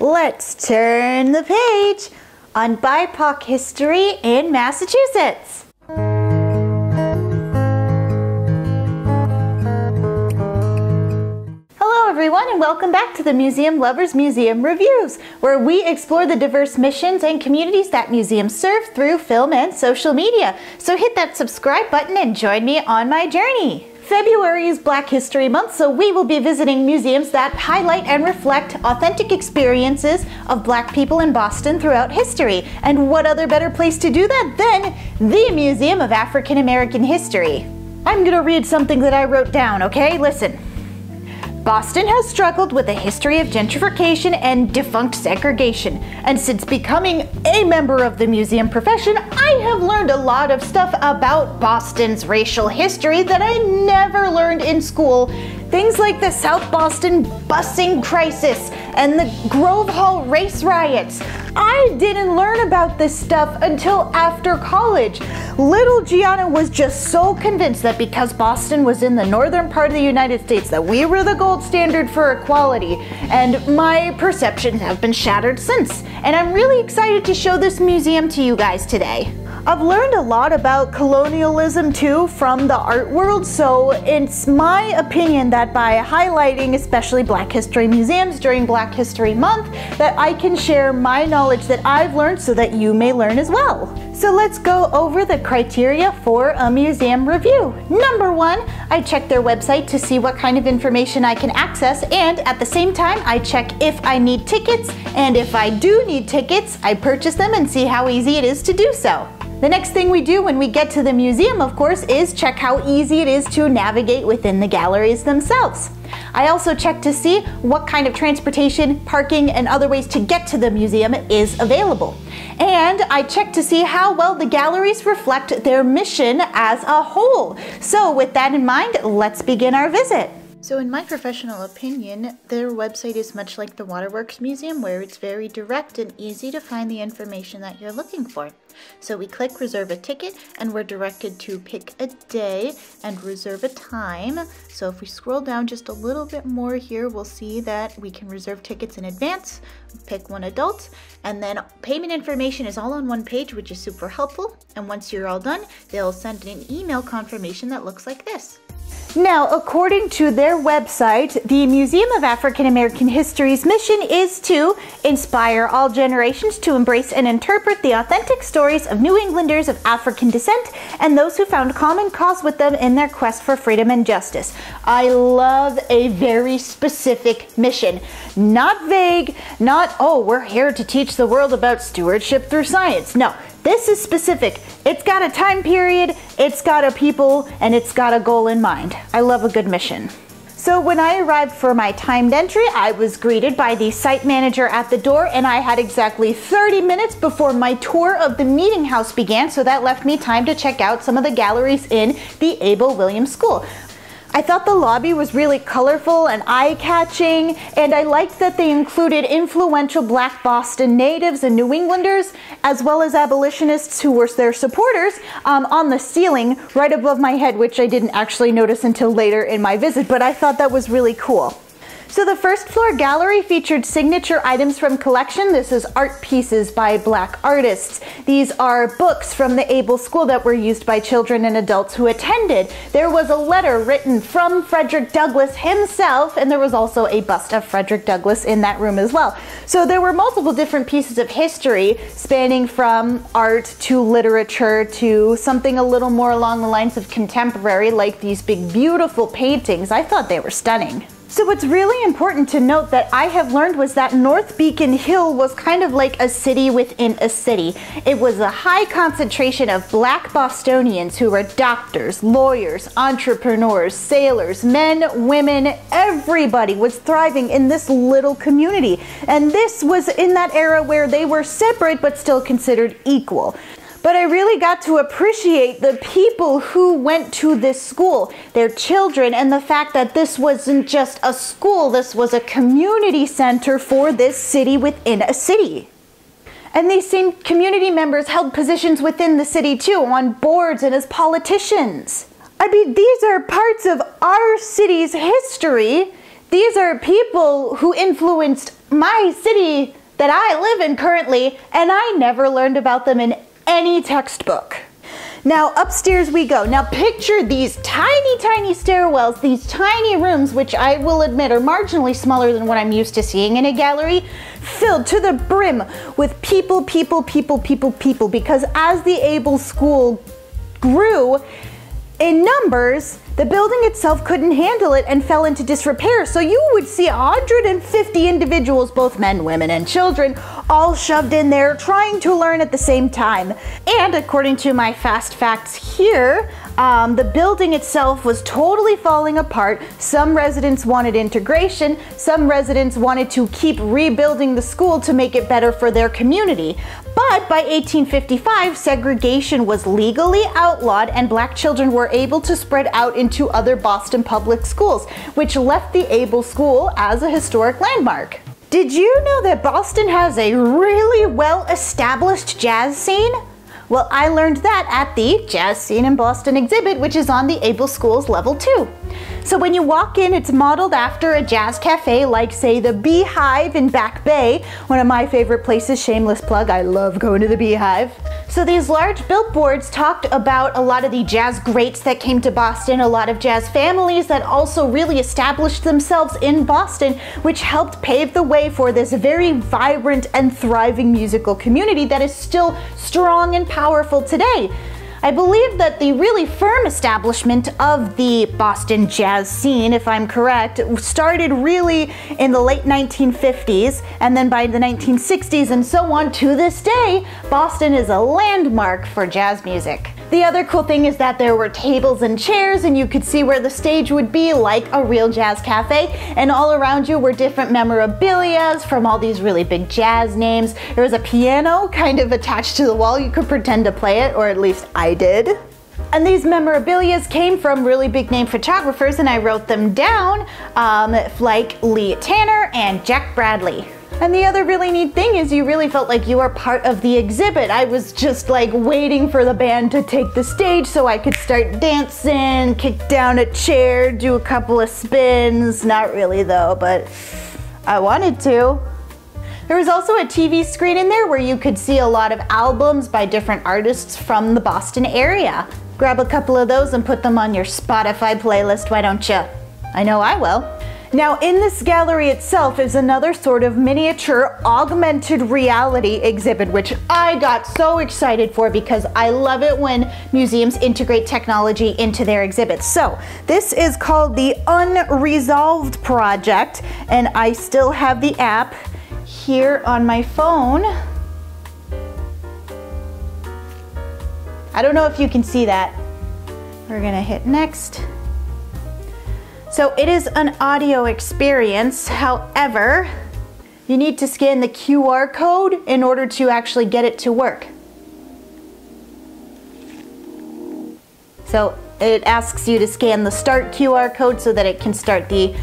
Let's turn the page on BIPOC history in Massachusetts. Hello everyone, and welcome back to the Museum Lovers Museum Reviews, where we explore the diverse missions and communities that museums serve through film and social media. So hit that subscribe button and join me on my journey. February is Black History Month, so we will be visiting museums that highlight and reflect authentic experiences of Black people in Boston throughout history. And what other better place to do that than the Museum of African American History? I'm gonna read something that I wrote down, okay? Listen. Boston has struggled with a history of gentrification and defunct segregation, and since becoming a member of the museum profession, I have learned a lot of stuff about Boston's racial history that I never learned in school. Things like the South Boston busing crisis and the Grove Hall race riots. I didn't learn about this stuff until after college. Little Gianna was just so convinced that because Boston was in the northern part of the United States that we were the gold standard for equality, and my perceptions have been shattered since. And I'm really excited to show this museum to you guys today. I've learned a lot about colonialism too from the art world, so it's my opinion that by highlighting especially Black History museums during Black History Month, that I can share my knowledge that I've learned so that you may learn as well. So let's go over the criteria for a museum review. Number one, I check their website to see what kind of information I can access, and at the same time I check if I need tickets, and if I do need tickets, I purchase them and see how easy it is to do so. The next thing we do when we get to the museum, of course, is check how easy it is to navigate within the galleries themselves. I also check to see what kind of transportation, parking, and other ways to get to the museum is available. And I check to see how well the galleries reflect their mission as a whole. So with that in mind, let's begin our visit. So in my professional opinion, their website is much like the Waterworks Museum, where it's very direct and easy to find the information that you're looking for. So we click reserve a ticket and we're directed to pick a day and reserve a time. So if we scroll down just a little bit more here, we'll see that we can reserve tickets in advance, pick one adult, and then payment information is all on one page, which is super helpful. And once you're all done, they'll send an email confirmation that looks like this. Now, according to their website, the Museum of African American History's mission is to inspire all generations to embrace and interpret the authentic stories of New Englanders of African descent and those who found common cause with them in their quest for freedom and justice. I love a very specific mission. Not vague, not, oh, we're here to teach the world about stewardship through science. No. This is specific. It's got a time period, it's got a people, and it's got a goal in mind. I love a good mission. So when I arrived for my timed entry, I was greeted by the site manager at the door, and I had exactly 30 minutes before my tour of the meeting house began, so that left me time to check out some of the galleries in the Abel Williams School. I thought the lobby was really colorful and eye-catching, and I liked that they included influential Black Boston natives and New Englanders, as well as abolitionists who were their supporters, on the ceiling right above my head, which I didn't actually notice until later in my visit, but I thought that was really cool. So the first floor gallery featured signature items from collection. This is art pieces by Black artists. These are books from the Abel School that were used by children and adults who attended. There was a letter written from Frederick Douglass himself, and there was also a bust of Frederick Douglass in that room as well. So there were multiple different pieces of history spanning from art to literature to something a little more along the lines of contemporary, like these big beautiful paintings. I thought they were stunning. So what's really important to note that I have learned was that North Beacon Hill was kind of like a city within a city. It was a high concentration of Black Bostonians who were doctors, lawyers, entrepreneurs, sailors, men, women, everybody was thriving in this little community. And this was in that era where they were separate but still considered equal. But I really got to appreciate the people who went to this school, their children, and the fact that this wasn't just a school, this was a community center for this city within a city. And these same community members held positions within the city too, on boards and as politicians. I mean, these are parts of our city's history. These are people who influenced my city that I live in currently, and I never learned about them in any textbook. Now upstairs we go. Now picture these tiny, tiny stairwells, these tiny rooms, which I will admit are marginally smaller than what I'm used to seeing in a gallery, filled to the brim with people, because as the Able School grew in numbers, the building itself couldn't handle it and fell into disrepair. So you would see 150 individuals, both men, women, and children, all shoved in there trying to learn at the same time. And according to my fast facts here, the building itself was totally falling apart. Some residents wanted integration. Some residents wanted to keep rebuilding the school to make it better for their community. But by 1855, segregation was legally outlawed and black children were able to spread out into other Boston public schools, which left the Able School as a historic landmark. Did you know that Boston has a really well-established jazz scene? Well, I learned that at the Jazz Scene in Boston exhibit, which is on the Able Schools Level 2. So when you walk in, it's modeled after a jazz cafe like, say, the Beehive in Back Bay, one of my favorite places, shameless plug, I love going to the Beehive. So these large billboards talked about a lot of the jazz greats that came to Boston, a lot of jazz families that also really established themselves in Boston, which helped pave the way for this very vibrant and thriving musical community that is still strong and powerful today. I believe that the really firm establishment of the Boston jazz scene, if I'm correct, started really in the late 1950s, and then by the 1960s and so on to this day, Boston is a landmark for jazz music. The other cool thing is that there were tables and chairs and you could see where the stage would be like a real jazz cafe, and all around you were different memorabilia from all these really big jazz names. There was a piano kind of attached to the wall. You could pretend to play it, or at least I did. And these memorabilia came from really big name photographers, and I wrote them down, like Lee Tanner and Jack Bradley. And the other really neat thing is you really felt like you were part of the exhibit. I was just like waiting for the band to take the stage so I could start dancing, kick down a chair, do a couple of spins. Not really though, but I wanted to. There was also a TV screen in there where you could see a lot of albums by different artists from the Boston area. Grab a couple of those and put them on your Spotify playlist, why don't you? I know I will. Now in this gallery itself is another sort of miniature augmented reality exhibit, which I got so excited for because I love it when museums integrate technology into their exhibits. So this is called the Unresolved Project, and I still have the app here on my phone. I don't know if you can see that. We're gonna hit next. So it is an audio experience, however, you need to scan the QR code in order to actually get it to work. So it asks you to scan the start QR code so that it can start the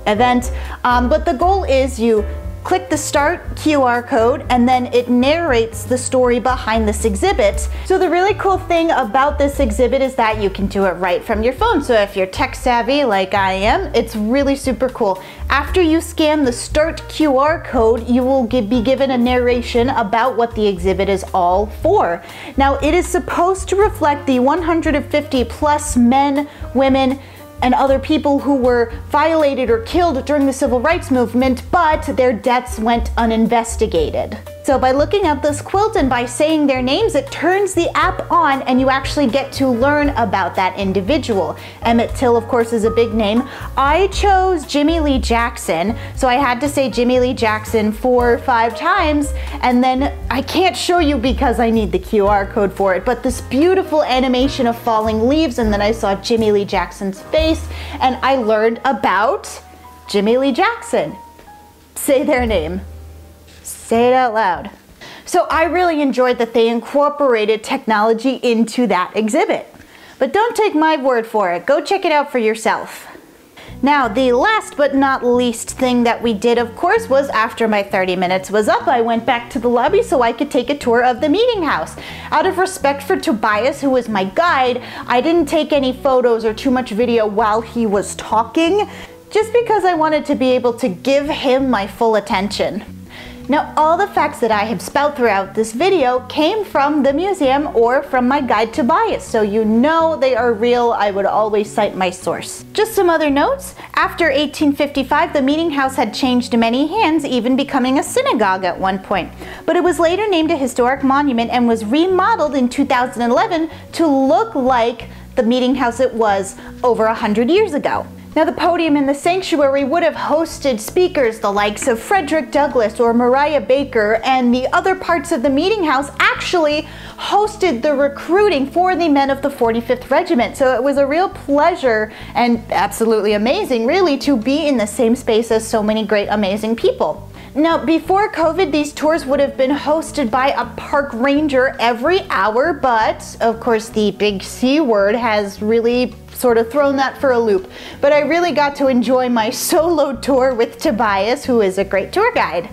event, but the goal is you click the start QR code and then it narrates the story behind this exhibit. So the really cool thing about this exhibit is that you can do it right from your phone. So if you're tech savvy like I am, it's really super cool. After you scan the start QR code, you will be given a narration about what the exhibit is all for. Now it is supposed to reflect the 150 plus men, women, and other people who were violated or killed during the civil rights movement, but their deaths went uninvestigated. So by looking at this quilt and by saying their names, it turns the app on and you actually get to learn about that individual. Emmett Till, of course, is a big name. I chose Jimmy Lee Jackson, so I had to say Jimmy Lee Jackson 4 or 5 times, and then I can't show you because I need the QR code for it, but this beautiful animation of falling leaves, and then I saw Jimmy Lee Jackson's face, and I learned about Jimmy Lee Jackson. Say their name. Say it out loud. So I really enjoyed that they incorporated technology into that exhibit. But don't take my word for it. Go check it out for yourself. Now, the last but not least thing that we did, of course, was after my 30 minutes was up, I went back to the lobby so I could take a tour of the meeting house. Out of respect for Tobias, who was my guide, I didn't take any photos or too much video while he was talking. just because I wanted to be able to give him my full attention. Now, all the facts that I have spout throughout this video came from the museum or from my guide to bias, so you know they are real. I would always cite my source. Just some other notes. After 1855, the meeting house had changed many hands, even becoming a synagogue at one point. But it was later named a historic monument and was remodeled in 2011 to look like the meeting house it was over 100 years ago. Now, the podium in the sanctuary would have hosted speakers the likes of Frederick Douglass or Mariah Baker, and the other parts of the meeting house actually hosted the recruiting for the men of the 45th Regiment. So it was a real pleasure and absolutely amazing, really, to be in the same space as so many great, amazing people. Now, before COVID, these tours would have been hosted by a park ranger every hour, but of course the big C word has really sort of thrown that for a loop. But I really got to enjoy my solo tour with Tobias, who is a great tour guide.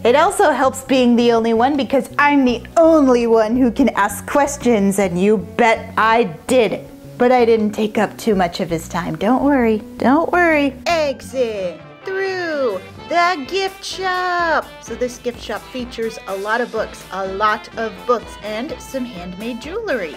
It also helps being the only one because I'm the only one who can ask questions, and you bet I did. But I didn't take up too much of his time. Don't worry, don't worry. Exit through the gift shop. So this gift shop features a lot of books, and some handmade jewelry.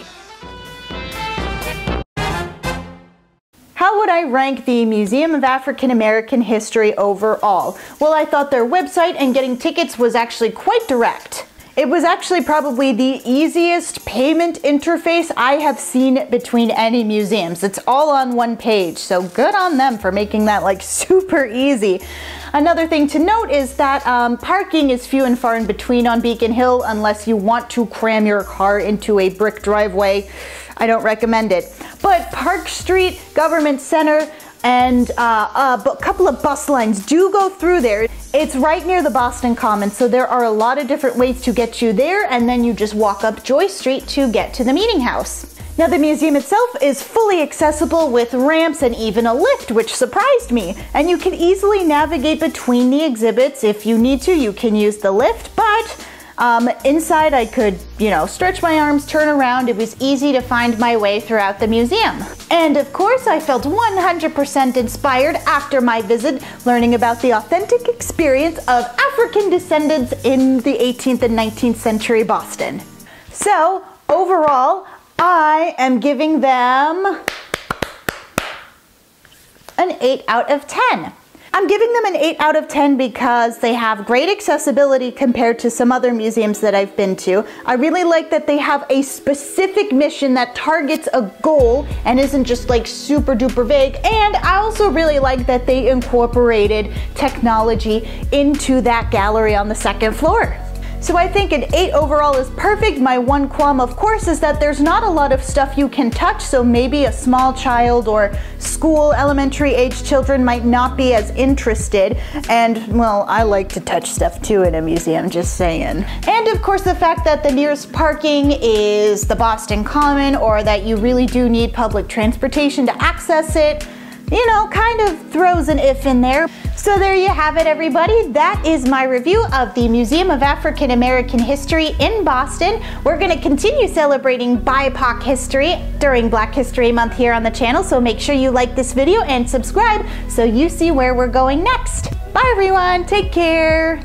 How would I rank the Museum of African American History overall? Well, I thought their website and getting tickets was actually quite direct. It was actually probably the easiest payment interface I have seen between any museums. It's all on one page, so good on them for making that like super easy. Another thing to note is that parking is few and far in between on Beacon Hill unless you want to cram your car into a brick driveway. I don't recommend it. But Park Street, Government Center, and a couple of bus lines do go through there. It's right near the Boston Common, so there are a lot of different ways to get you there, and then you just walk up Joy Street to get to the meeting house. Now, the museum itself is fully accessible with ramps and even a lift, which surprised me. And you can easily navigate between the exhibits. If you need to, you can use the lift, but inside I could, stretch my arms, turn around. It was easy to find my way throughout the museum. And of course, I felt 100% inspired after my visit, learning about the authentic experience of African descendants in the 18th and 19th century Boston. So, overall, I am giving them an 8 out of 10. I'm giving them an 8 out of 10 because they have great accessibility compared to some other museums that I've been to. I really like that they have a specific mission that targets a goal and isn't just like super duper vague. And I also really like that they incorporated technology into that gallery on the second floor. So I think an 8 overall is perfect. My one qualm, of course, is that there's not a lot of stuff you can touch, so maybe a small child or school, elementary age children might not be as interested. And, well, I like to touch stuff too in a museum, just saying. And of course, the fact that the nearest parking is the Boston Common, or that you really do need public transportation to access it, kind of throws an if in there. So there you have it, everybody. That is my review of the Museum of African American History in Boston. We're going to continue celebrating BIPOC history during Black History Month here on the channel, so make sure you like this video and subscribe so you see where we're going next. Bye everyone, take care.